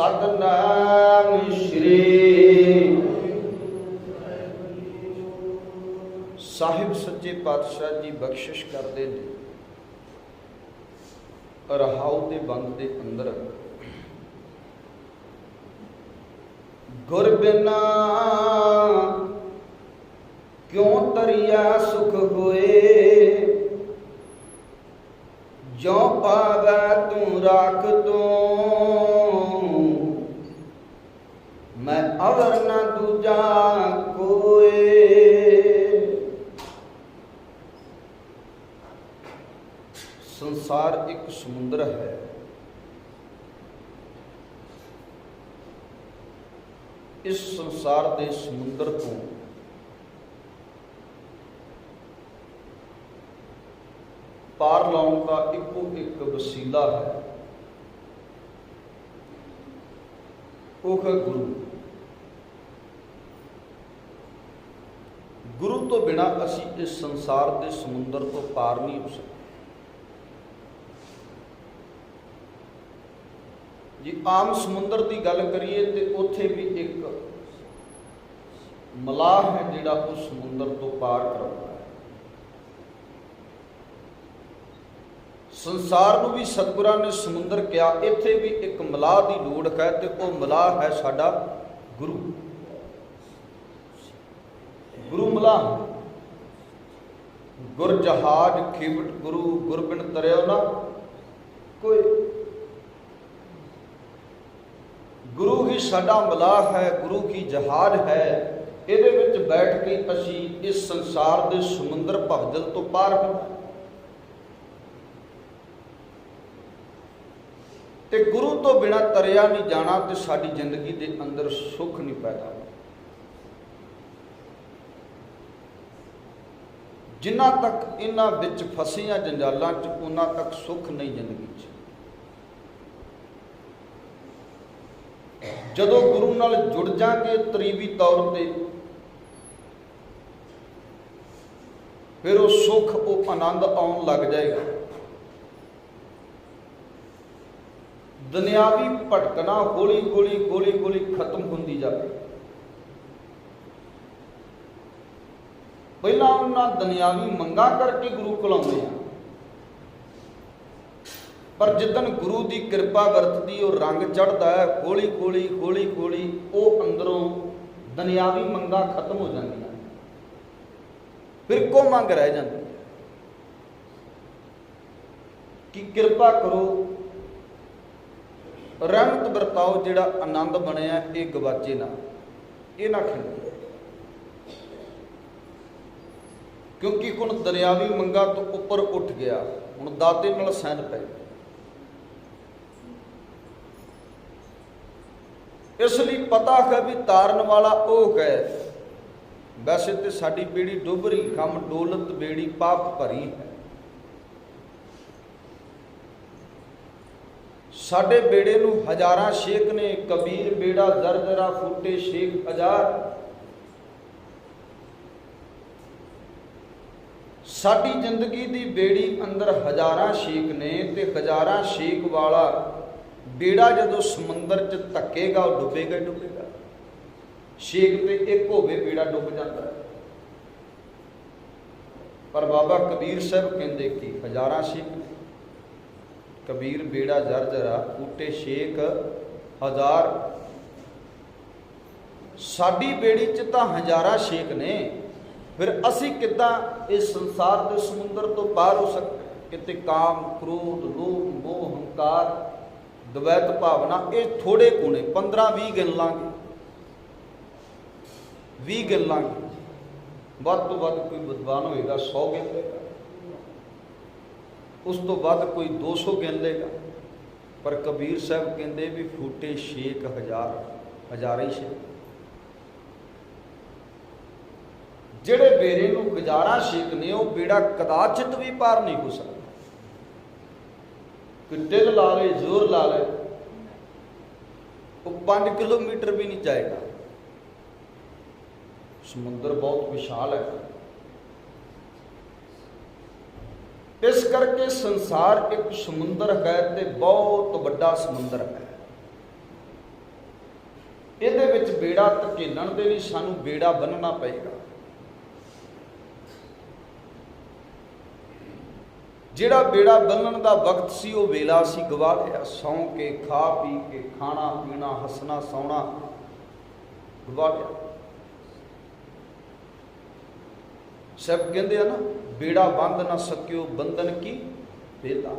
सतनाम श्री साहिब सच्चे पातशाह जी बख्शिश करते हैं रहाऊ के बंद के अंदर गुर बिना क्यों तरिया सुख होए जो पावै तू राख तू मैं अवर न दूजा कोई। संसार एक समुद्र है। इस संसार के समुद्र को पार लाने का इको एक वसीला है, वो है गुरु। गुरु तो बिना असी इस संसार के समुद्र तो पार नहीं हो सकते। जी आम समुद्र की गल करिए तो उत्थे भी एक मलाह है जिहड़ा उस समुद्र तो पार करता है। संसार को भी सतगुरां ने समुद्र कहा, इत्थे भी एक मलाह की लोड़ है तो वह मलाह है साडा गुरु। गुरु मलाह गुर जहाज खिवट गुरु गुर बिन तरियो ना कोई। गुरु ही साडा मलाह है, गुरु की जहाज है। इहदे विच बैठ के असी इस संसार के समुद्र भवजल तो पार होना। ते गुरु तो बिना तरिया नहीं जाना तो साडी जिंदगी के अंदर सुख नहीं पैदा होना। जिन्ना तक इन्हां विच फसियां जंजालां च उन्ना तक सुख नहीं जिंदगी च। जदों गुरु नाल जुड़ जाएंगे तरीबी तौर पर फिर वो सुख वो आनंद आउण लग जाएगा। दुनियावी भटकना हौली हौली हौली हौली खत्म होंदी जाए। पहला उन्हां दुनियावी मंगा करके गुरु कोल आउंदे आ, पर जिदन गुरु की कृपा वरतदी वो रंग चढ़ता है हौली हौली हौली हौली वो अंदरों दुनियावी मंगा खत्म हो जाती, फिर को मंग रह जाती कि कृपा करो रहमत बरताओ, जिहड़ा आनंद बनया ये गवाचे ना, ये ना खिंडे। क्योंकि हुण दुनियावी मंगा तो उपर उठ गया, हुण दाते नाल सैन पै। इसलिए पता है भी तारन वाला वो है। वैसे तो साडी बेड़ी डुब रही, कम डोलत बेड़ी पाप भरी है। साडे बेड़े नूं हजारां शेख ने, कबीर बेड़ा जर जरा फूटे शेख हजार। साडी जिंदगी दी बेड़ी अंदर हजारां शेख ने ते हजारां शेख वाला बेड़ा जदों समुंदर च धक्केगा वो डुबेगा ही डुबेगा। शेख ते एक होवे बेड़ा डुब जाता है। पर बाबा कबीर साहब कहते कि हजारां शेख ने, कबीर बेड़ा जर जरा फूटे शेख हजार। साडी बेड़ी च तां हजारां शेख ने, फिर असी किदां इस संसार के समुद्र तो पार हो सकते? किते काम क्रोध लोभ मोह हंकार द्वैत भावना ये थोड़े गुणे 15-20 गिन लांगे, 20 गिन लांगे। वध तो वध कोई विद्वान होएगा 100 गिन लेगा, उस तो वध कोई 200 गिन लेगा। पर कबीर साहब कहते भी फूटे शेख हजार, हजारे ही शेख। जेड़े बेड़े नूं हजारां शेख ने वो बेड़ा कदाचित भी पार नहीं हो सकता। कोई दिल ला ले जोर ला ले वो 5 किलोमीटर भी नहीं जाएगा। समुद्र बहुत विशाल है। इस करके संसार एक समुद्र है तो बहुत बड़ा समुद्र है। ਬੇੜਾ ਧਕੇਲਣ ਦੇ ਲਈ ਸਾਨੂੰ ਬੇੜਾ ਬੰਨਣਾ ਪਏਗਾ। ਜਿਹੜਾ ਬੇੜਾ ਬੰਨਣ ਦਾ ਵਕਤ ਸੀ ਉਹ ਵੇਲਾ ਸੀ ਗਵਾ ਲਿਆ। ਸੌਂ ਕੇ, ਖਾ ਪੀ ਕੇ, ਖਾਣਾ ਪੀਣਾ, ਹੱਸਣਾ ਸੌਣਾ ਗਵਾ ਲਿਆ। ਸਭ ਕਹਿੰਦੇ ਆ ਨਾ, ਬੇੜਾ ਬੰਦ ਨਾ ਸਕਿਓ ਬੰਧਨ ਕੀ ਵੇਲਾ,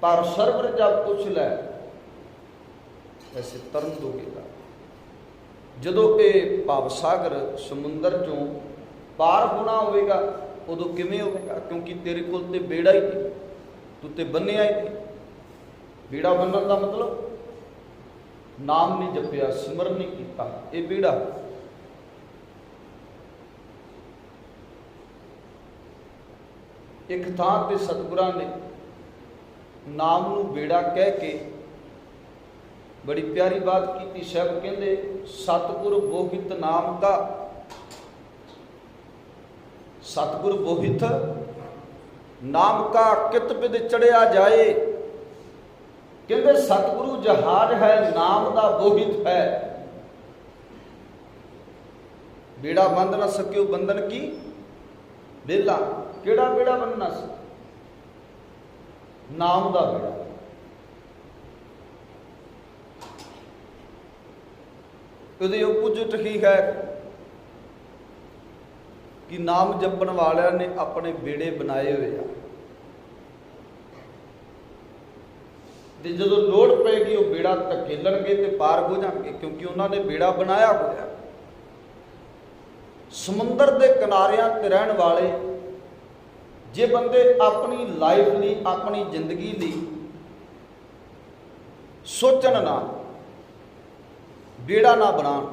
ਪਰ ਸਰਵਰ ਜਬ ਪੁੱਛ ਲੈ ਐਸੇ ਤਰਨ ਦੋਗੇਗਾ। ਜਦੋਂ ਇਹ ਭਵ ਸਾਗਰ ਸਮੁੰਦਰ ਚੋਂ ਪਾਰ ਹੋਣਾ ਹੋਵੇਗਾ ਉਦੋਂ ਕਿਵੇਂ ਹੋਵੇਗਾ? ਕਿਉਂਕਿ ਤੇਰੇ ਕੋਲ ਤੇ ਬੇੜਾ ਹੀ ਨਹੀਂ, ਤੂੰ ਤੇ ਬੰਨਿਆ ਹੀ ਨਹੀਂ। ਬੇੜਾ ਬੰਨਣ ਦਾ ਮਤਲਬ ਨਾਮ ਨਹੀਂ ਜਪਿਆ, ਸਿਮਰਨ ਨਹੀਂ ਕੀਤਾ, ਇਹ ਬੇੜਾ। ਇੱਕ ਥਾਂ ਤੇ ਸਤਿਗੁਰਾਂ ਨੇ ਨਾਮ ਨੂੰ ਬੇੜਾ ਕਹਿ ਕੇ ਬੜੀ ਪਿਆਰੀ ਬਾਤ ਕੀਤੀ। ਸਾਹਿਬ ਕਹਿੰਦੇ ਸਤਿਗੁਰ ਬੋਹਿਤ ਨਾਮ ਕਾ, ਸਤਿਗੁਰ ਬੋਹਿਤ ਨਾਮ ਕਾ ਕਿਤ ਬਿਦ ਚੜਿਆ ਜਾਏ। ਕਹਿੰਦੇ ਸਤਿਗੁਰੂ ਜਹਾਜ਼ ਹੈ, ਨਾਮ ਦਾ ਬੋਹਿਤ ਹੈ। ਬੇੜਾ ਬੰਦ ਨਾ ਸਕਿਓ ਬੰਧਨ ਕੀ ਵੇਲਾ। ਕਿਹੜਾ ਬੇੜਾ ਬੰਨਣਾ ਸੀ? ਨਾਮ ਦਾ ਬੇੜਾ। ਉਹਦੇ ਉਪਜਿਤ ਹੀ ਹੈ ਕਿ ਨਾਮ ਜਪਣ ਵਾਲਿਆਂ ਨੇ ਆਪਣੇ ਬੇੜੇ ਬਣਾਏ ਹੋਏ ਆ, ਤੇ ਜਦੋਂ ਲੋੜ ਪਏਗੀ ਉਹ ਬੇੜਾ ਧਕੇਲਣਗੇ ਤੇ ਪਾਰ ਹੋ ਜਾਣਗੇ, ਕਿਉਂਕਿ ਉਹਨਾਂ ਨੇ ਬੇੜਾ ਬਣਾਇਆ ਹੋਇਆ। ਸਮੁੰਦਰ ਦੇ ਕਿਨਾਰਿਆਂ ਤੇ ਰਹਿਣ ਵਾਲੇ ਜੇ ਬੰਦੇ ਆਪਣੀ ਲਾਈਫ ਲਈ, ਆਪਣੀ ਜ਼ਿੰਦਗੀ ਲਈ ਸੋਚਣ ਨਾ, ਬੇੜਾ ਨਾ ਬਣਾਉਣ,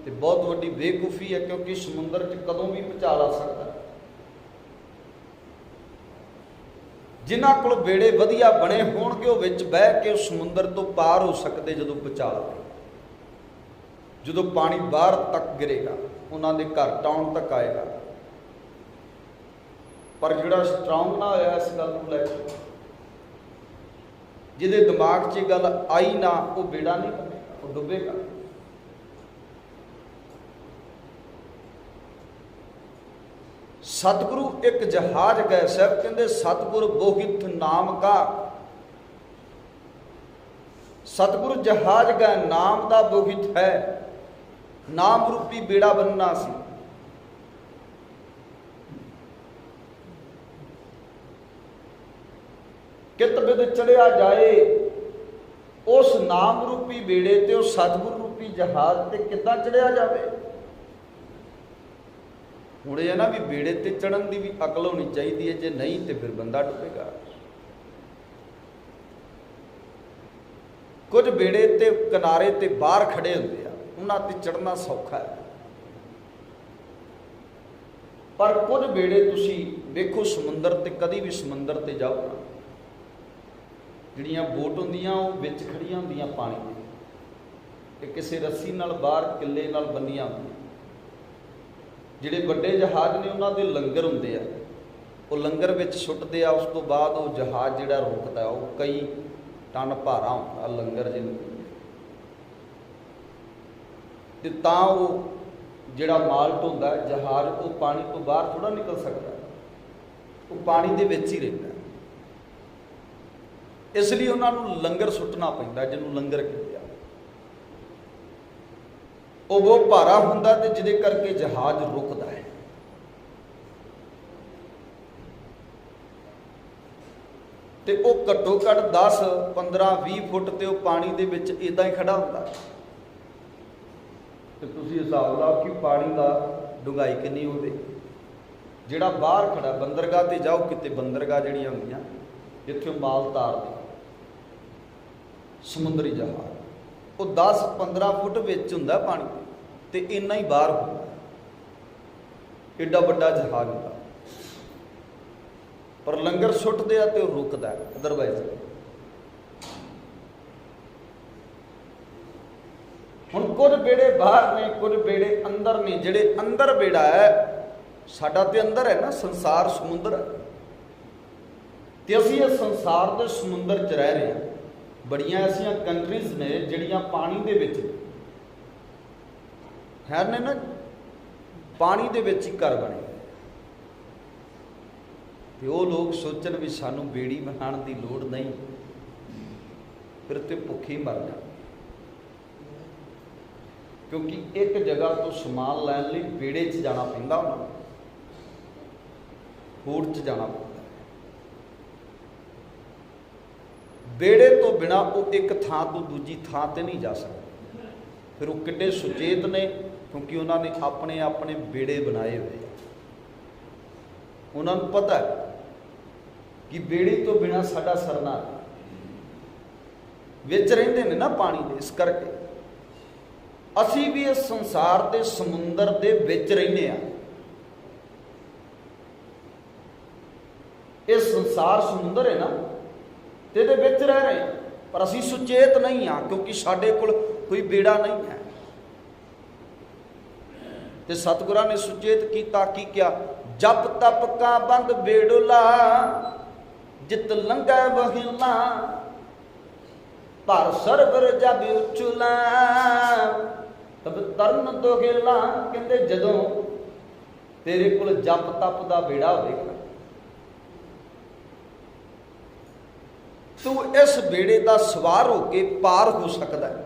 ਤੇ ਬਹੁਤ ਵੱਡੀ ਬੇਵਕੂਫੀ ਹੈ। ਕਿਉਂਕਿ ਸਮੁੰਦਰ 'ਚ ਕਦੋਂ ਵੀ ਭੁਚਾਲ ਆ ਸਕਦਾ। ਜਿਨ੍ਹਾਂ ਕੋਲ ਬੇੜੇ ਵਧੀਆ ਬਣੇ ਹੋਣਗੇ ਉਹ ਵਿੱਚ ਬਹਿ ਕੇ ਉਸ ਸਮੁੰਦਰ ਤੋਂ ਪਾਰ ਹੋ ਸਕਦੇ ਜਦੋਂ ਭੁਚਾਲ ਆਵੇ। ਜਦੋਂ ਪਾਣੀ ਬਾਹਰ ਤੱਕ ਗਿਰੇਗਾ, ਉਹਨਾਂ ਦੇ ਘਰ ਟਾਉਣ ਤੱਕ ਆਏਗਾ। ਪਰ ਜਿਹੜਾ ਸਟਰੋਂਗ ਨਾ ਹੋਇਆ ਇਸ ਗੱਲ ਨੂੰ ਲੈ ਕੇ, ਜਿਹਦੇ ਦਿਮਾਗ 'ਚ ਇਹ ਗੱਲ ਆਈ ਨਾ, ਉਹ ਬੇੜਾ ਨਹੀਂ ਬਣੇਗਾ, ਉਹ ਡੁੱਬੇਗਾ। ਸਤਿਗੁਰੂ ਇੱਕ ਜਹਾਜ਼ ਗਏ। ਸਾਹਿਬ ਕਹਿੰਦੇ ਸਤਿਗੁਰ ਬੋਹਿਤ ਨਾਮ ਕਾ, ਸਤਿਗੁਰ ਜਹਾਜ਼ ਗਏ, ਨਾਮ ਦਾ ਬੋਹਿਤ ਹੈ। ਨਾਮ ਰੂਪੀ ਬੇੜਾ ਬੰਨਣਾ ਸੀ। ਕਿਤ ਬਿਦ ਚੜਿਆ ਜਾਏ, ਉਸ ਨਾਮ ਰੂਪੀ ਬੇੜੇ ਤੇ, ਉਸ ਸਤਿਗੁਰ ਰੂਪੀ ਜਹਾਜ਼ ਤੇ ਕਿੱਦਾਂ ਚੜਿਆ ਜਾਵੇ? ਹੁਣ ਇਹ ਨਾ ਵੀ ਬੇੜੇ ਤੇ ਚੜਨ ਦੀ ਵੀ ਅਕਲ ਹੋਣੀ ਚਾਹੀਦੀ ਹੈ, ਜੇ ਨਹੀਂ ਤੇ ਫਿਰ ਬੰਦਾ ਡੁੱਬੇਗਾ। ਕੁਝ ਬੇੜੇ ਤੇ ਕਿਨਾਰੇ ਤੇ ਬਾਹਰ ਖੜੇ ਹੁੰਦੇ ਆ, ਉਹਨਾਂ ਤੇ ਚੜਨਾ ਸੌਖਾ ਹੈ। ਪਰ ਕੁਝ ਬੇੜੇ ਤੁਸੀਂ ਵੇਖੋ ਸਮੁੰਦਰ ਤੇ, ਕਦੀ ਵੀ ਸਮੁੰਦਰ ਤੇ ਜਾਓ ਨਾ, ਜਿਹੜੀਆਂ ਬੋਟ ਹੁੰਦੀਆਂ ਉਹ ਵਿੱਚ ਖੜੀਆਂ ਹੁੰਦੀਆਂ ਪਾਣੀ ਦੇ, ਤੇ ਕਿਸੇ ਰੱਸੀ ਨਾਲ ਬਾਹਰ ਕਿੱਲੇ ਨਾਲ ਬੰਨੀਆਂ ਹੁੰਦੀਆਂ। ਜਿਹੜੇ ਵੱਡੇ ਜਹਾਜ਼ ਨੇ ਉਹਨਾਂ ਦੇ ਲੰਗਰ ਹੁੰਦੇ ਆ, ਉਹ ਲੰਗਰ ਵਿੱਚ ਸੁੱਟਦੇ ਆ। ਉਸ ਤੋਂ ਬਾਅਦ ਉਹ ਜਹਾਜ਼ ਜਿਹੜਾ ਰੁਕਦਾ, ਉਹ ਕਈ ਟਨ ਭਾਰਾ ਹੁੰਦਾ ਲੰਗਰ ਜਿਹਨੂੰ, ਤੇ ਤਾਂ ਉਹ ਜਿਹੜਾ ਮਾਲਟ ਹੁੰਦਾ ਜਹਾਜ਼, ਉਹ ਪਾਣੀ ਤੋਂ ਬਾਹਰ ਥੋੜਾ ਨਿਕਲ ਸਕਦਾ, ਉਹ ਪਾਣੀ ਦੇ ਵਿੱਚ ਹੀ ਰਹਿੰਦਾ। ਇਸ ਲਈ ਉਹਨਾਂ ਨੂੰ ਲੰਗਰ ਸੁੱਟਣਾ ਪੈਂਦਾ, ਜਿਹਨੂੰ ਲੰਗਰ ਕਹਿੰਦੇ ਆ। ਉਹ ਬਹੁਤ ਭਾਰਾ ਹੁੰਦਾ ਤੇ ਜਿਹਦੇ ਕਰਕੇ ਜਹਾਜ਼ ਰੁਕਦਾ ਹੈ। ਤੇ ਉਹ ਘੱਟੋ ਘੱਟ 10, 15, 20 ਫੁੱਟ ਤੇ ਉਹ ਪਾਣੀ ਦੇ ਵਿੱਚ ਇਦਾਂ ਹੀ ਖੜਾ ਹੁੰਦਾ। ਤੇ ਤੁਸੀਂ ਹਿਸਾਬ ਲਾਓ ਕਿ ਪਾਣੀ ਦਾ ਡੂੰਘਾਈ ਕਿੰਨੀ ਹੋਵੇ। ਜਿਹੜਾ ਬਾਹਰ ਖੜਾ, ਬੰਦਰਗਾਹ ਤੇ ਜਾਓ ਕਿਤੇ, ਬੰਦਰਗਾਹ ਜਿਹੜੀਆਂ ਹੁੰਦੀਆਂ ਜਿੱਥੇ ਉਹ ਮਾਲ ਤਾਰਦੇ ਸਮੁੰਦਰੀ ਜਹਾਜ਼, ਉਹ 10-15 ਫੁੱਟ ਵਿੱਚ ਹੁੰਦਾ ਪਾਣੀ ਤੇ ਇੰਨਾ ਹੀ ਬਾਹਰ ਹੁੰਦਾ, ਏਡਾ ਵੱਡਾ ਜਹਾਜ਼ ਹੁੰਦਾ। ਪਰ ਲੰਗਰ ਸੁੱਟਦੇ ਆ ਤੇ ਉਹ ਰੁਕਦਾ, ਅਦਰਵਾਈਜ਼। ਹੁਣ ਕੁਝ ਬੇੜੇ ਬਾਹਰ ਨੇ, ਕੁਝ ਬੇੜੇ ਅੰਦਰ ਨੇ। ਜਿਹੜੇ ਅੰਦਰ ਬੇੜਾ ਹੈ, ਸਾਡਾ ਤੇ ਅੰਦਰ ਹੈ ਨਾ, ਸੰਸਾਰ ਸਮੁੰਦਰ ਹੈ, ਤੇ ਅਸੀਂ ਇਸ ਸੰਸਾਰ ਦੇ ਸਮੁੰਦਰ 'ਚ ਰਹਿ ਰਹੇ ਹਾਂ। बड़ियां ऐसियां कंट्रीज ने जिहड़ियां पानी दे विच है ने ना, पानी दे विच ही घर बने, ते वो लोग सोचन भी सानू बेड़ी बनाने की लोड़ नहीं, फिर तो भुखे मर जा, क्योंकि एक जगह तो समान लैन लई बेड़े च जाना पैंदा, उन्हां होड़ च जाना पैंदा। बेड़े तो बिना वो एक थां तो दूजी थां ते नहीं जा सकते। फिर वो किड्डे सुचेत ने, क्योंकि उन्होंने अपने अपने बेड़े बनाए हुए, उन्होंने पता है कि बेड़ी तो बिना साडा सरना, विच रहिंदे ने ना पानी दे, इस करके असी भी इस संसार के समुंदर दे विच रहिंदे आ। ये संसार समुंदर है ना, ते दे विच रह रहे हैं, पर असी सुचेत नहीं हाँ, क्योंकि साडे कोल कोई बेड़ा नहीं है। ते सतगुरां ने सुचेत कीता कि क्या, जप तप का बंद बेड़ुला, जित लंघै बहिला, पर सरबर जब उछला, तब तरन दोगेला। कहते जदों तेरे कोल जप तप का बेड़ा होगा, तू इस बेड़े का सवार होके पार हो सकता है,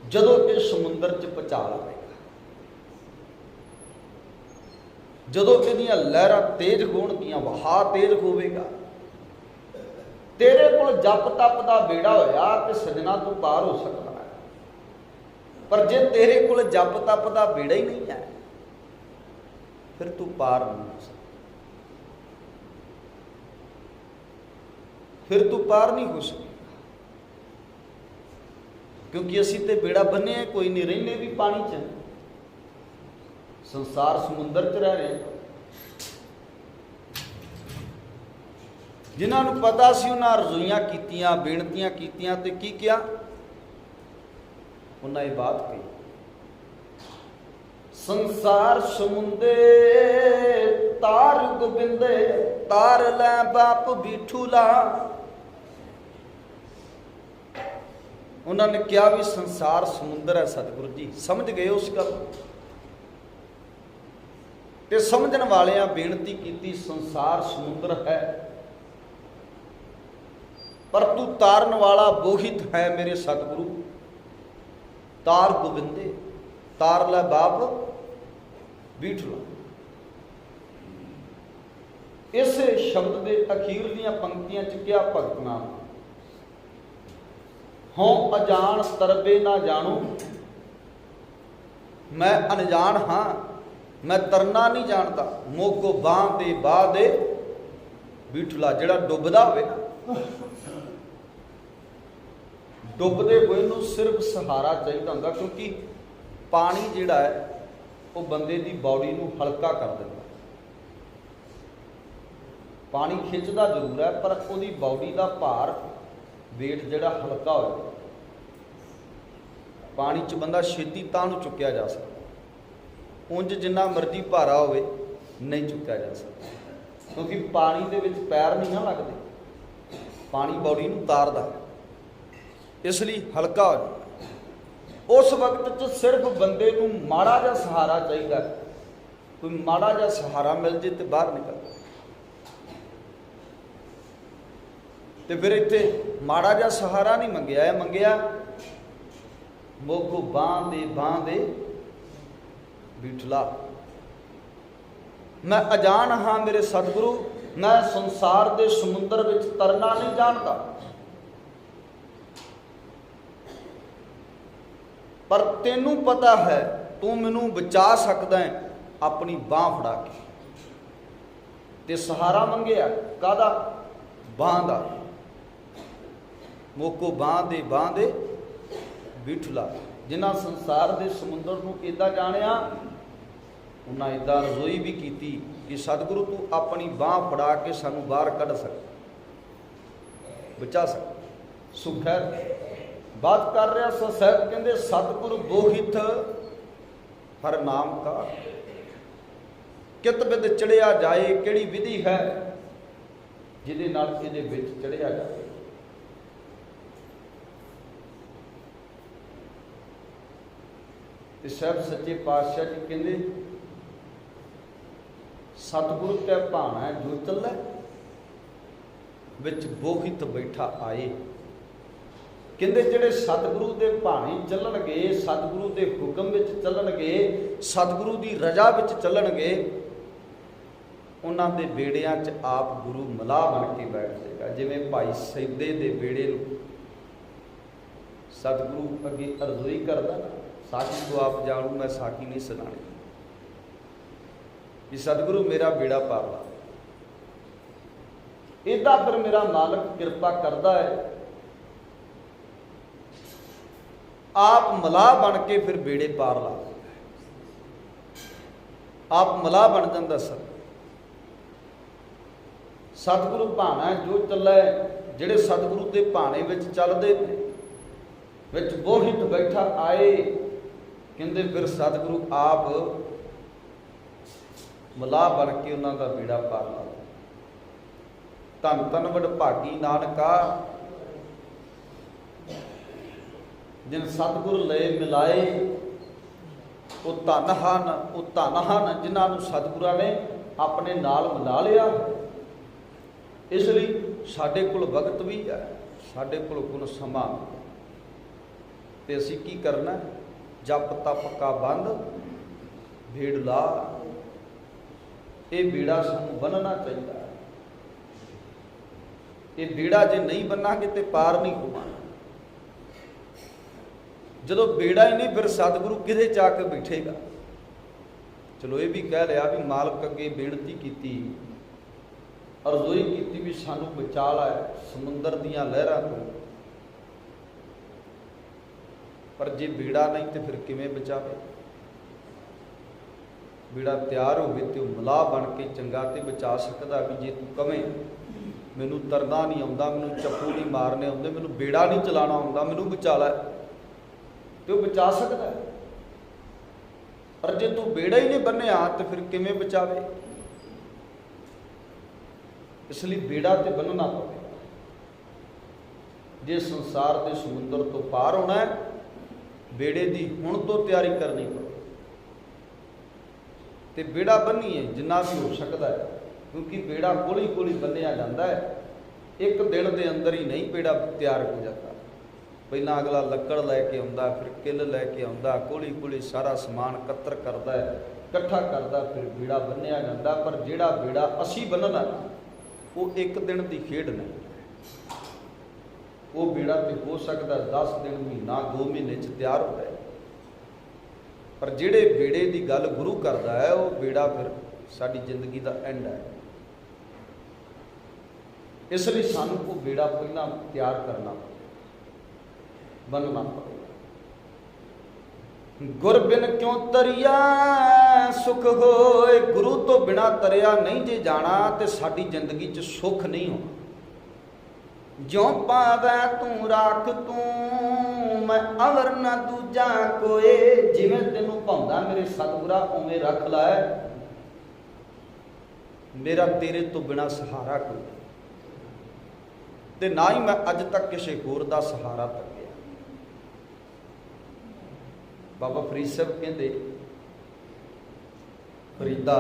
जदों कि समुंदर च भुचाल आएगा, जदों इहदियां लहरां तेज होणगियां, वहा तेज होवेगा। तेरे कोल जप तप का बेड़ा होया तो सजना तू पार हो सकता है, पर जे तेरे कोल जप तप का बेड़ा ही नहीं है, फिर तू पार नहीं हो सकता, फिर तू पार नहीं हो सकेगा। क्योंकि असी तो बेड़ा बने कोई नहीं, रहने भी पानी च, संसार समुंदर च रह रहे हैं। जिन्होंने पता सी उन्हें रजोइयां कीतियां, बेनतियां कीतियां, ते की किया, उन्हें ये बात कही, संसार समुंदे तार गोबिंदे, तार लै बाप बिठूला। उन्होंने क्या भी संसार समुंदर है, सतगुरु जी समझ गए उस गल, ते समझण वालियां बेनती की, संसार समुंदर है, पर तू तारन वाला बोहित है मेरे सतगुरु। तार गोबिंदे, तार लै बाप बीठला। इस शब्द के अखीर दियां पंक्तियां च क्या भगत नाम, हों अजान तरबे ना जानो, मैं अनजान हाँ, मैं तरना नहीं जानता, मोको बांह दे बाह दे बीठला। जिहड़ा डुबदा होवे ना, डुबदे होए नूं सिर्फ सहारा चाहिए होंदा, क्योंकि पानी जिहड़ा है वो बंदे की बॉडी नूं हल्का कर देता। पानी खिंचदा जरूर है, पर उसकी बॉडी का भार वेट जिहड़ा हल्का हो, पानी च बंदा छेती तां चुक्या जा सकता, उंज जिन्ना मर्जी भारा होवे नहीं चुक्या जा सकता, क्योंकि पानी दे विच पैर नहीं ना लगते, पानी बॉडी नूं तारदा है, इसलिए हल्का हो जाता। उस वक्त च सिर्फ बंदे नूं माड़ा जिहा सहारा चाहिए, कोई माड़ा जिहा सहारा मिल जाए तो बाहर निकल। तो फिर इत्थे माड़ा जिहा सहारा नहीं मंगिया, है मंगिया मोको बांह दे बीठला। मैं अजान हाँ मेरे सतगुरु, मैं संसार के समुंदर विच तरना नहीं जानता, पर तेनू पता है, तू मैनू बचा सकदा है अपनी बांह फड़ा के। ते सहारा मंगिया कादा, बांह दा, मोको बांह दे बीठला। जिन्हां संसार के समुंदर नूं इदां जाणिया, उन्हां इदां रजोई भी की कि सतगुरु तू अपनी बांह फड़ा के सानू बाहर कढ़ सक, बचा सक। सुखैर बात कर रहा साहब, कहते सतगुरु बोहित हर नाम का, कित बिद चढ़िया जाए, किहड़ी विधि है जिहदे नाल इहदे विच चढ़िया जाए। ਤੇ ਸਾਹਿਬ ਸੱਚੇ ਪਾਤਸ਼ਾਹ ਜੀ ਕਹਿੰਦੇ ਸਤਿਗੁਰੂ ਤੇ ਭਾਣਾ ਜੋ ਚੱਲੇ ਵਿੱਚ ਬੋਹਿਤ ਬੈਠਾ ਆਏ। ਕਹਿੰਦੇ ਜਿਹੜੇ ਸਤਿਗੁਰੂ ਦੇ ਭਾਣੇ ਚੱਲਣਗੇ, ਸਤਿਗੁਰੂ ਦੇ ਹੁਕਮ ਵਿੱਚ ਚੱਲਣਗੇ, ਸਤਿਗੁਰੂ ਦੀ ਰਜ਼ਾ ਵਿੱਚ ਚੱਲਣਗੇ, ਉਹਨਾਂ ਦੇ ਬੇੜਿਆਂ 'ਚ ਆਪ ਗੁਰੂ ਮਲਾਹ ਬਣ ਕੇ ਬੈਠ ਜਾਏਗਾ। ਜਿਵੇਂ ਭਾਈ ਸੈਦੇ ਦੇ ਬੇੜੇ ਨੂੰ ਸਤਿਗੁਰੂ ਅੱਗੇ ਅਰਜ਼ੋਈ ਕਰਦਾ ਨਾ, ਸਾਖੀ ਤੋਂ ਆਪ ਜਾਣੂ ਮੈਂ ਸਾਖੀ ਨਹੀਂ ਸੁਣਾਣੀ, ਵੀ ਸਤਿਗੁਰੂ ਮੇਰਾ ਬੇੜਾ ਪਾਰ ਲਾ। ਇੱਦਾਂ ਫਿਰ ਮੇਰਾ ਮਾਲਕ ਕਿਰਪਾ ਕਰਦਾ ਹੈ, ਆਪ ਮਲਾਹ ਬਣ ਕੇ ਫਿਰ ਬੇੜੇ ਪਾਰ ਲਾ, ਆਪ ਮਲਾਹ ਬਣ ਜਾਂਦਾ। ਸਤਿਗੁਰੂ ਭਾਣਾ ਜੋ ਚੱਲੇ, ਜਿਹੜੇ ਸਤਿਗੁਰੂ ਦੇ ਭਾਣੇ ਵਿੱਚ ਚੱਲਦੇ ਨੇ, ਵਿੱਚ ਬੋਹਿਤ ਬੈਠਾ ਆਏ, ਕਹਿੰਦੇ ਫਿਰ ਸਤਿਗੁਰੂ ਆਪ ਮਲਾਹ ਬਣ ਕੇ ਉਹਨਾਂ ਦਾ ਬੇੜਾ ਪਾਰ ਲਾ। ਧੰਨ ਧੰਨ ਵਡਭਾਗੀ ਨਾਨਕਾ ਜਿਨ ਸਤਿਗੁਰ ਲਏ ਮਿਲਾਏ, ਉਹ ਧੰਨ ਹਨ, ਉਹ ਧੰਨ ਹਨ ਜਿਨ੍ਹਾਂ ਨੂੰ ਸਤਿਗੁਰਾਂ ਨੇ ਆਪਣੇ ਨਾਲ ਮਿਲਾ ਲਿਆ। ਇਸ ਲਈ ਸਾਡੇ ਕੋਲ ਵਕਤ ਵੀ ਹੈ, ਸਾਡੇ ਕੋਲ ਗੁਣ ਸਮਾਂ, ਤੇ ਅਸੀਂ ਕੀ ਕਰਨਾ? ਜਪ ਤਪ ਕਾ ਬੰਦ ਭੇੜ ਲਾ। ਇਹ ਬੇੜਾ ਸਾਨੂੰ ਬੰਨਣਾ ਚਾਹੀਦਾ। ਇਹ ਬੇੜਾ ਜੇ ਨਹੀਂ ਬੰਨਾਂਗੇ ਤੇ ਪਾਰ ਨਹੀਂ ਹੋਵਾਂਗੇ। ਜਦੋਂ ਬੇੜਾ ਹੀ ਨਹੀਂ, ਫਿਰ ਸਤਿਗੁਰੂ ਕਿਹਦੇ ਜਾ ਕੇ ਬੈਠੇਗਾ? ਚਲੋ ਇਹ ਵੀ ਕਹਿ ਲਿਆ ਵੀ ਮਾਲਕ ਅੱਗੇ ਬੇਨਤੀ ਕੀਤੀ, ਅਰਜ਼ੋਈ ਕੀਤੀ ਵੀ ਸਾਨੂੰ ਬਚਾ ਲੈ ਸਮੁੰਦਰ ਦੀਆਂ ਲਹਿਰਾਂ ਤੋਂ, ਪਰ ਜੇ ਬੇੜਾ ਨਹੀਂ ਤੇ ਫਿਰ ਕਿਵੇਂ ਬਚਾਵੇ? ਬੇੜਾ ਤਿਆਰ ਹੋਵੇ ਤੇ ਉਹ ਮਲਾਹ ਬਣ ਕੇ ਚੰਗਾ ਤੇ ਬਚਾ ਸਕਦਾ। ਵੀ ਜੇ ਤੂੰ ਕਵੇਂ ਮੈਨੂੰ ਤਰਨਾ ਨਹੀਂ ਆਉਂਦਾ, ਮੈਨੂੰ ਚੱਪੂ ਨਹੀਂ ਮਾਰਨੇ ਆਉਂਦੇ, ਮੈਨੂੰ ਬੇੜਾ ਨਹੀਂ ਚਲਾਉਣਾ ਆਉਂਦਾ, ਮੈਨੂੰ ਬਚਾ ਲੈ, ਤੇ ਉਹ ਬਚਾ ਸਕਦਾ। ਪਰ ਜੇ ਤੂੰ ਬੇੜਾ ਹੀ ਨਹੀਂ ਬੰਨਿਆ ਤੇ ਫਿਰ ਕਿਵੇਂ ਬਚਾਵੇ? ਇਸ ਲਈ ਬੇੜਾ ਤੇ ਬੰਨਣਾ ਪਵੇਗਾ। ਜੇ ਸੰਸਾਰ ਦੇ ਸਮੁੰਦਰ ਤੋਂ ਪਾਰ ਹੋਣਾ ਹੈ, ਬੇੜੇ ਦੀ ਹੁਣ ਤੋਂ ਤਿਆਰੀ ਕਰਨੀ ਪਵੇ, ਤੇ ਬੇੜਾ ਬੰਨੀਏ ਜਿੰਨਾ ਵੀ ਹੋ ਸਕਦਾ ਹੈ, ਕਿਉਂਕਿ ਬੇੜਾ ਹੌਲੀ ਹੌਲੀ ਬੰਨਿਆ ਜਾਂਦਾ ਹੈ। ਇੱਕ ਦਿਨ ਦੇ ਅੰਦਰ ਹੀ ਨਹੀਂ ਬੇੜਾ ਤਿਆਰ ਹੋ ਜਾਂਦਾ। ਪਹਿਲਾਂ ਅਗਲਾ ਲੱਕੜ ਲੈ ਕੇ ਆਉਂਦਾ, ਫਿਰ ਕਿੱਲ ਲੈ ਕੇ ਆਉਂਦਾ, ਹੌਲੀ ਹੌਲੀ ਸਾਰਾ ਸਮਾਨ ਇਕੱਤਰ ਕਰਦਾ ਹੈ, ਇਕੱਠਾ ਕਰਦਾ, ਫਿਰ ਬੇੜਾ ਬੰਨਿਆ ਜਾਂਦਾ। ਪਰ ਜਿਹੜਾ ਬੇੜਾ ਅਸੀਂ ਬੰਨਣਾ ਉਹ ਇੱਕ ਦਿਨ ਦੀ ਖੇਡ ਨਹੀਂ। ਉਹ ਬੇੜਾ ਤੇ ਹੋ ਸਕਦਾ 10 ਦਿਨ, ਮਹੀਨਾ, 2 ਮਹੀਨੇ 'ਚ ਤਿਆਰ ਹੋ ਜਾਏ। ਪਰ ਜਿਹੜੇ ਬੇੜੇ ਦੀ ਗੱਲ ਗੁਰੂ ਕਰਦਾ ਹੈ, ਉਹ ਬੇੜਾ ਫਿਰ ਸਾਡੀ ਜ਼ਿੰਦਗੀ ਦਾ ਐਂਡ ਹੈ। ਇਸ ਲਈ ਸਾਨੂੰ ਉਹ ਬੇੜਾ ਪਹਿਲਾਂ ਤਿਆਰ ਕਰਨਾ, ਬੰਨਣਾ ਪਵੇਗਾ। ਗੁਰ ਬਿਨ ਕਿਉਂ ਤਰਿਆ ਸੁਖ ਹੋਏ, ਗੁਰੂ ਤੋਂ ਬਿਨਾ ਤਰਿਆ ਨਹੀਂ ਜੇ ਜਾਣਾ ਤੇ ਸਾਡੀ ਜ਼ਿੰਦਗੀ 'ਚ ਸੁੱਖ ਨਹੀਂ ਹੋਣਾ। ਜਿਉਂ ਪਾਵੈ ਤੂੰ ਰਾਖ ਤੂੰ, ਮੈਂ ਅਵਰ ਨਾ ਦੂਜਾ ਕੋਏ। ਜਿਵੇਂ ਤੈਨੂੰ ਭਾਉਂਦਾ ਮੇਰੇ ਸਤਿਗੁਰਾ ਉਵੇਂ ਰੱਖ ਲੈ, ਮੇਰਾ ਤੇਰੇ ਤੋਂ ਬਿਨਾ ਸਹਾਰਾ ਕੋਈ, ਤੇ ਨਾ ਹੀ ਮੈਂ ਅੱਜ ਤੱਕ ਕਿਸੇ ਹੋਰ ਦਾ ਸਹਾਰਾ ਤੱਕਿਆ। ਬਾਬਾ ਫਰੀਦ ਸਾਹਿਬ ਕਹਿੰਦੇ, ਫਰੀਦਾ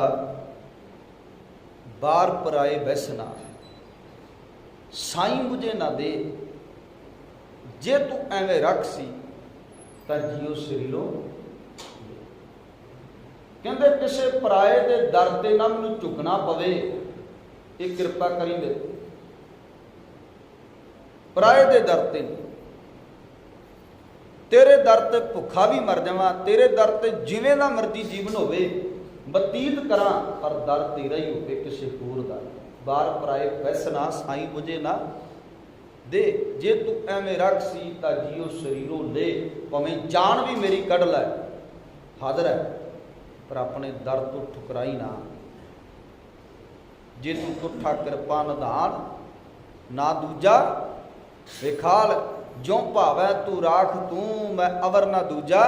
ਬਾਰ ਪਰਾਏ ਬੈਸਣਾ, ਸਾਈਂ ਮੁਝੇ ਨਾ ਦੇ। ਜੇ ਤੂੰ ਐਵੇਂ ਰੱਖ ਸੀ ਤਾਂ ਜੀਓ ਸਰੀਰੋ। ਕਹਿੰਦੇ ਕਿਸੇ ਪਰਾਏ ਦੇ ਦਰ ਤੇ ਨਾ ਮੈਨੂੰ ਝੁਕਣਾ ਪਵੇ, ਇਹ ਕਿਰਪਾ ਕਰੀ ਮੇਰੇ। ਪਰਾਏ ਦੇ ਦਰ ਤੇ, ਤੇਰੇ ਦਰ ਤੇ ਭੁੱਖਾ ਵੀ ਮਰ ਜਾਵਾਂ, ਤੇਰੇ ਦਰ ਤੇ ਜਿਵੇਂ ਦਾ ਮਰਜ਼ੀ ਜੀਵਨ ਹੋਵੇ ਬਤੀਤ ਕਰਾਂ, ਪਰ ਦਰ ਤੇਰਾ ਹੀ ਹੋਵੇ, ਕਿਸੇ ਹੋਰ ਦਾ। ਬਾਰ ਪਰਾਏ ਬੈਸਣਾ, ਸਾਈਂ ਮੁਝੇ ਨਾ ਦੇ। ਜੇ ਤੂੰ ਐਵੇਂ ਰੱਖ ਸੀ ਤਾਂ ਜੀਓ ਸਰੀਰੋਂ ਲੈ। ਭਾਵੇਂ ਜਾਨ ਵੀ ਮੇਰੀ ਕੱਢ ਲੈ, ਹਾਜ਼ਰ ਹੈ, ਪਰ ਆਪਣੇ ਦਰ ਤੋਂ ਠੁਕਰਾਈ ਨਾ। ਜੇ ਤੂੰ ਤੁਠਾ ਕਿਰਪਾ ਨਿਧਾਨ, ਨਾ ਦੂਜਾ ਵਿਖਾਲ। ਜਿਉਂ ਭਾਵੈ ਤੂੰ ਰਾਖ ਤੂੰ, ਮੈਂ ਅਵਰ ਨਾ ਦੂਜਾ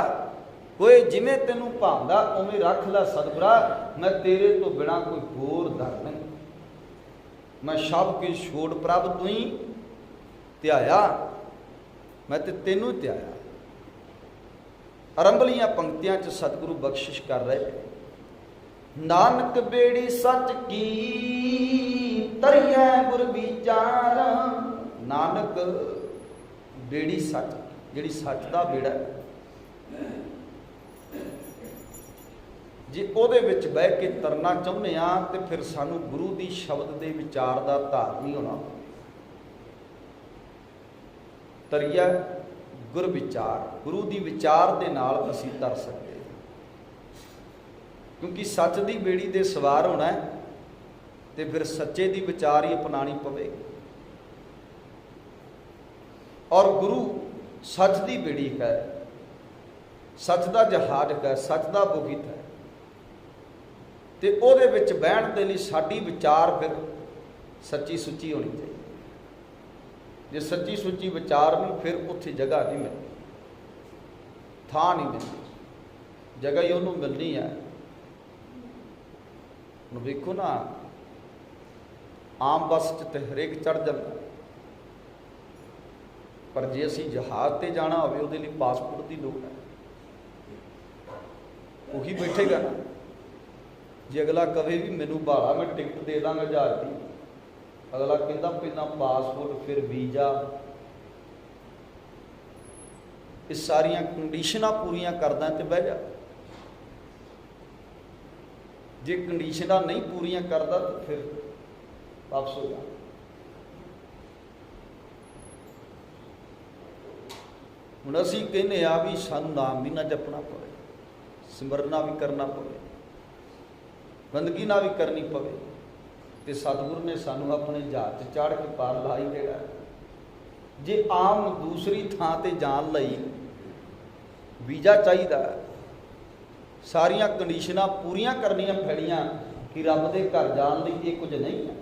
ਕੋਈ। ਜਿਵੇਂ ਤੈਨੂੰ ਭਾਉਂਦਾ ਉਵੇਂ ਰੱਖ ਲੈ ਸਤਿਗੁਰਾ, ਮੈਂ ਤੇਰੇ ਤੋਂ ਬਿਨਾ ਕੋਈ ਹੋਰ ਦਰ ਨਹੀਂ। ਮੈਂ ਸਭ ਕੁਝ ਛੋੜ ਪ੍ਰਭ ਤੂੰ ਹੀ ਧਿਆਇਆ, ਮੈਂ ਤੇ ਤੈਨੂੰ ਧਿਆਇਆ। ਆਰੰਭਲੀਆਂ ਪੰਕਤੀਆਂ 'ਚ ਸਤਿਗੁਰੂ ਬਖਸ਼ਿਸ਼ ਕਰ ਰਹੇ, ਨਾਨਕ ਬੇੜੀ ਸੱਚ ਕੀ ਤਰੀਐ ਗੁਰ ਵਿਚਾਰ। ਨਾਨਕ ਬੇੜੀ ਸੱਚ, ਜਿਹੜੀ ਸੱਚ ਦਾ ਬੇੜਾ, ਜੇ ਉਹਦੇ ਵਿੱਚ ਬਹਿ ਕੇ ਤਰਨਾ ਚਾਹੁੰਦੇ ਆ ਤੇ ਫਿਰ ਸਾਨੂੰ ਗੁਰੂ ਦੀ ਸ਼ਬਦ ਦੇ ਵਿਚਾਰ ਦਾ ਧਾਰਨੀ ਹੋਣਾ। ਤਰੀਆ ਗੁਰ ਵਿਚਾਰ, ਗੁਰੂ ਦੀ ਵਿਚਾਰ ਦੇ ਨਾਲ ਅਸੀਂ ਤਰ ਸਕਦੇ ਹਾਂ, ਕਿਉਂਕਿ ਸੱਚ ਦੀ ਬੇੜੀ ਦੇ ਸਵਾਰ ਹੋਣਾ ਤੇ ਫਿਰ ਸੱਚੇ ਦੀ ਵਿਚਾਰ ਹੀ ਅਪਣਾਣੀ ਪਵੇਗੀ। ਔਰ ਗੁਰੂ ਸੱਚ ਦੀ ਬੇੜੀ ਹੈ, ਸੱਚ ਦਾ ਜਹਾਜ਼ ਹੈ, ਸੱਚ ਦਾ ਬੋਗਿਤ ਹੈ, ਤੇ ਉਹਦੇ ਵਿੱਚ ਬਹਿਣ ਦੇ ਲਈ ਸਾਡੀ ਵਿਚਾਰ ਫਿਰ ਸੱਚੀ ਸੁੱਚੀ ਹੋਣੀ ਚਾਹੀਦੀ। ਜੇ ਸੱਚੀ ਸੁੱਚੀ ਵਿਚਾਰ ਨਹੀਂ, ਫਿਰ ਉੱਥੇ ਜਗ੍ਹਾ ਨਹੀਂ ਮਿਲਦੀ, ਥਾਂ ਨਹੀਂ ਮਿਲਦੀ, ਜਗ੍ਹਾ ਹੀ ਉਹਨੂੰ ਮਿਲਣੀ ਹੈ। ਹੁਣ ਵੇਖੋ ਨਾ, ਆਮ ਬੱਸ 'ਚ ਤੇ ਹਰੇਕ ਚੜ੍ਹ ਜਾਂਦਾ, ਪਰ ਜੇ ਅਸੀਂ ਜਹਾਜ਼ ਤੇ ਜਾਣਾ ਹੋਵੇ ਉਹਦੇ ਲਈ ਪਾਸਪੋਰਟ ਦੀ ਲੋੜ ਹੈ, ਉਹੀ ਬੈਠੇਗਾ ਨਾ। ਜੇ ਅਗਲਾ ਕਵੇ ਵੀ ਮੈਨੂੰ ਭਾੜਾ ਮੈਂ ਟਿਕਟ ਦੇ ਦਾਂਗਾ 1000 ਦੀ, ਅਗਲਾ ਕਹਿੰਦਾ ਪਹਿਲਾਂ ਪਾਸਪੋਰਟ ਫਿਰ ਵੀਜ਼ਾ, ਇਹ ਸਾਰੀਆਂ ਕੰਡੀਸ਼ਨਾਂ ਪੂਰੀਆਂ ਕਰਦਾ ਤੇ ਬਹਿ ਜਾ। ਜੇ ਕੰਡੀਸ਼ਨਾਂ ਨਹੀਂ ਪੂਰੀਆਂ ਕਰਦਾ ਤਾਂ ਫਿਰ ਵਾਪਸ ਹੋ ਜਾ। ਹੁਣ ਅਸੀਂ ਕਹਿੰਦੇ ਆ ਵੀ ਸਾਨੂੰ ਨਾਮ ਵੀ ਨਾ ਜਪਣਾ ਪਵੇ, ਸਿਮਰਨਾ ਵੀ ਕਰਨਾ ਪਵੇ, ਬੰਦਗੀ ਨਾ ਵੀ ਕਰਨੀ ਪਵੇ, ਤੇ ਸਤਿਗੁਰੂ ਨੇ ਸਾਨੂੰ ਆਪਣੇ ਜਹਾਜ਼ 'ਚ ਚਾੜ ਕੇ ਪਾਰ ਲਾਈ ਦੇਣਾ। ਜੇ ਆਮ ਦੂਸਰੀ ਥਾਂ ਤੇ ਜਾਣ ਲਈ ਵੀਜ਼ਾ ਚਾਹੀਦਾ, ਸਾਰੀਆਂ ਕੰਡੀਸ਼ਨਾਂ ਪੂਰੀਆਂ ਕਰਨੀਆਂ ਪੈਣੀਆਂ ਕਿ ਰੱਬ ਦੇ ਘਰ ਜਾਣ ਲਈ ਇਹ ਕੁਝ ਨਹੀਂ ਹੈ,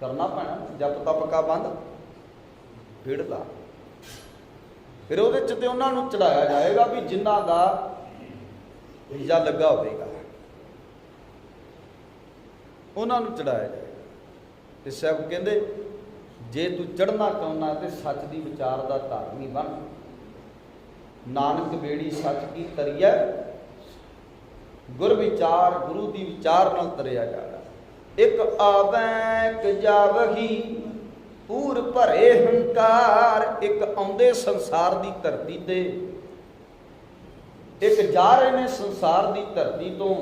ਕਰਨਾ ਪੈਣਾ। ਜਪ ਤਪ ਕਾ ਬੰਦ ਵਿੜਦਾ, ਫਿਰ ਉਹਦੇ 'ਚ ਤੇ ਉਹਨਾਂ ਨੂੰ ਚੜਾਇਆ ਜਾਏਗਾ ਵੀ ਜਿਨ੍ਹਾਂ ਦਾ ਵੀਜ਼ਾ ਲੱਗਾ ਹੋਵੇਗਾ, ਉਹਨਾਂ ਨੂੰ ਚੜਾਇਆ ਜਾਏਗਾ। ਤੇ ਸਾਹਿਬ ਕਹਿੰਦੇ ਜੇ ਤੂੰ ਚੜ੍ਹਨਾ ਚਾਹੁੰਦਾ ਤੇ ਸੱਚ ਦੀ ਵਿਚਾਰ ਦਾ ਧਾਰਨੀ ਬਣ। ਨਾਨਕ ਬੇੜੀ ਸੱਚ ਕੀ ਤਰੀਐ ਗੁਰ ਵਿਚਾਰ, ਗੁਰੂ ਦੀ ਵਿਚਾਰ ਨਾਲ ਤਰਿਆ ਜਾਣਾ। ਇੱਕ ਆਵੈ ਇੱਕ ਜਾਵਹੀ ਪੂਰ ਭਰੇ ਹੰਕਾਰ। ਇੱਕ ਆਉਂਦੇ ਸੰਸਾਰ ਦੀ ਧਰਤੀ ਤੇ, ਇੱਕ ਜਾ ਰਹੇ ਨੇ ਸੰਸਾਰ ਦੀ ਧਰਤੀ ਤੋਂ।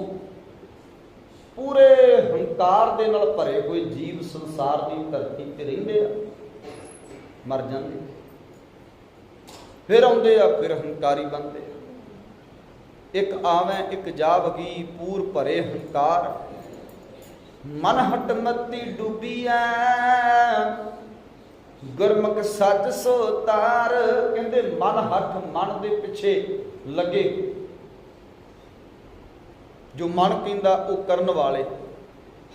ਪੂਰੇ ਹੰਕਾਰ ਦੇ ਨਾਲ ਭਰੇ ਹੋਏ ਜੀਵ ਸੰਸਾਰ ਦੀ ਧਰਤੀ ਤੇ ਰਹਿੰਦੇ ਆ, ਮਰ ਜਾਂਦੇ, ਫਿਰ ਆਉਂਦੇ ਆ, ਫਿਰ ਹੰਕਾਰੀ ਬਣਦੇ ਆ। ਇੱਕ ਆਵੇਂ ਇੱਕ ਜਾਵਗੀ ਪੂਰ ਭਰੇ ਹੰਕਾਰ। ਮਨ ਹਟ ਮਤੀ ਡੁੱਬੀਐ ਗੁਰਮੁਖ ਸੱਚ ਸੋ ਤਾਰ। ਕਹਿੰਦੇ ਮਨ ਹੱਠ, ਮਨ ਦੇ ਪਿੱਛੇ ਲੱਗੇ, ਜੋ ਮਨ ਕਹਿੰਦਾ ਉਹ ਕਰਨ ਵਾਲੇ,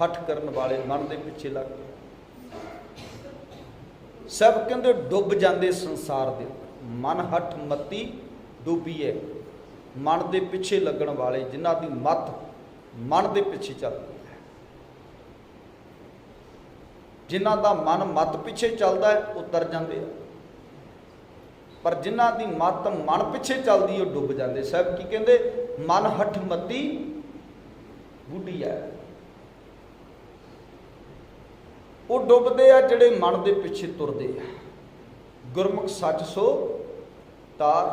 ਹੱਠ ਕਰਨ ਵਾਲੇ ਮਨ ਦੇ ਪਿੱਛੇ ਲੱਗ ਗਏ। ਸਭ ਕਹਿੰਦੇ ਡੁੱਬ ਜਾਂਦੇ ਸੰਸਾਰ ਦੇ। ਮਨ ਹੱਠ ਮਤੀ ਡੁੱਬੀਏ, ਮਨ ਦੇ ਪਿੱਛੇ ਲੱਗਣ ਵਾਲੇ, ਜਿਨ੍ਹਾਂ ਦੀ ਮੱਤ ਮਨ ਦੇ ਪਿੱਛੇ ਚੱਲਦੀ ਹੈ, ਜਿਨ੍ਹਾਂ ਦਾ ਮਨ ਮੱਤ ਪਿੱਛੇ ਚੱਲਦਾ ਹੈ ਉਹ ਤਰ ਜਾਂਦੇ ਆ, ਪਰ ਜਿਨ੍ਹਾਂ ਦੀ ਮੱਤ ਮਨ ਪਿੱਛੇ ਚੱਲਦੀ ਉਹ ਡੁੱਬ ਜਾਂਦੇ। ਸਾਹਿਬ ਕੀ ਕਹਿੰਦੇ? ਮਨ ਹੱਠ ਮਤੀ ਬੁੱਢੀ ਹੈ। ਉਹ ਡੁੱਬਦੇ ਆ ਜਿਹੜੇ ਮਨ ਦੇ ਪਿੱਛੇ ਤੁਰਦੇ ਆ। ਗੁਰਮੁਖ ਸੱਚ ਸੋ ਤਾਰ।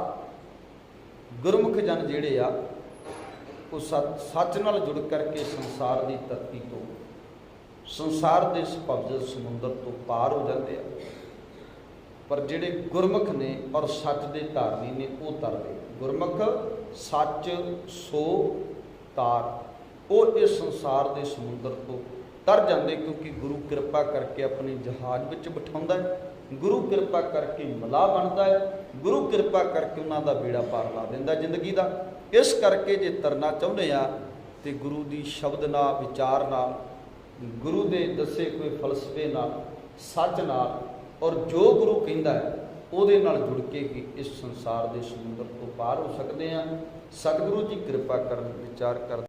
ਗੁਰਮੁਖ ਜਨ ਜਿਹੜੇ ਆ ਉਹ ਸੱਚ ਨਾਲ ਜੁੜ ਕਰਕੇ ਸੰਸਾਰ ਦੀ ਧਰਤੀ ਤੋਂ, ਸੰਸਾਰ ਦੇ ਇਸ ਭਵਜਲ ਸਮੁੰਦਰ ਤੋਂ ਪਾਰ ਹੋ ਜਾਂਦੇ ਆ। ਪਰ ਜਿਹੜੇ ਗੁਰਮੁਖ ਨੇ ਔਰ ਸੱਚ ਦੇ ਧਾਰਨੀ ਨੇ ਉਹ ਤਰਦੇ। ਗੁਰਮੁਖ ਸੱਚ ਸੋ ਤਾਰ, ਉਹ ਇਸ ਸੰਸਾਰ ਦੇ ਸਮੁੰਦਰ ਤੋਂ ਤਰ ਜਾਂਦੇ, ਕਿਉਂਕਿ ਗੁਰੂ ਕਿਰਪਾ ਕਰਕੇ ਆਪਣੇ ਜਹਾਜ਼ ਵਿੱਚ ਬਿਠਾਉਂਦਾ ਹੈ, ਗੁਰੂ ਕਿਰਪਾ ਕਰਕੇ ਮਲਾਹ ਬਣਦਾ ਹੈ, ਗੁਰੂ ਕਿਰਪਾ ਕਰਕੇ ਉਹਨਾਂ ਦਾ ਬੇੜਾ ਪਾਰ ਲਾ ਦਿੰਦਾ ਜ਼ਿੰਦਗੀ ਦਾ। ਇਸ ਕਰਕੇ ਜੇ ਤਰਨਾ ਚਾਹੁੰਦੇ ਆ ਤੇ ਗੁਰੂ ਦੀ ਸ਼ਬਦ ਨਾਲ, ਵਿਚਾਰ ਨਾਲ, ਗੁਰੂ ਦੇ ਦੱਸੇ ਕੋਈ ਫਲਸਫੇ ਨਾਲ, ਸੱਚ ਨਾਲ, ਔਰ ਜੋ ਗੁਰੂ ਕਹਿੰਦਾ ਹੈ ਉਹਦੇ ਨਾਲ ਜੁੜ ਕੇ ਹੀ ਇਸ ਸੰਸਾਰ ਦੇ ਸਮੁੰਦਰ ਤੋਂ ਪਾਰ ਹੋ ਸਕਦੇ ਆ। ਸਤਿਗੁਰੂ ਜੀ ਕਿਰਪਾ ਕਰਨ, ਵਿਚਾਰ ਕਰ।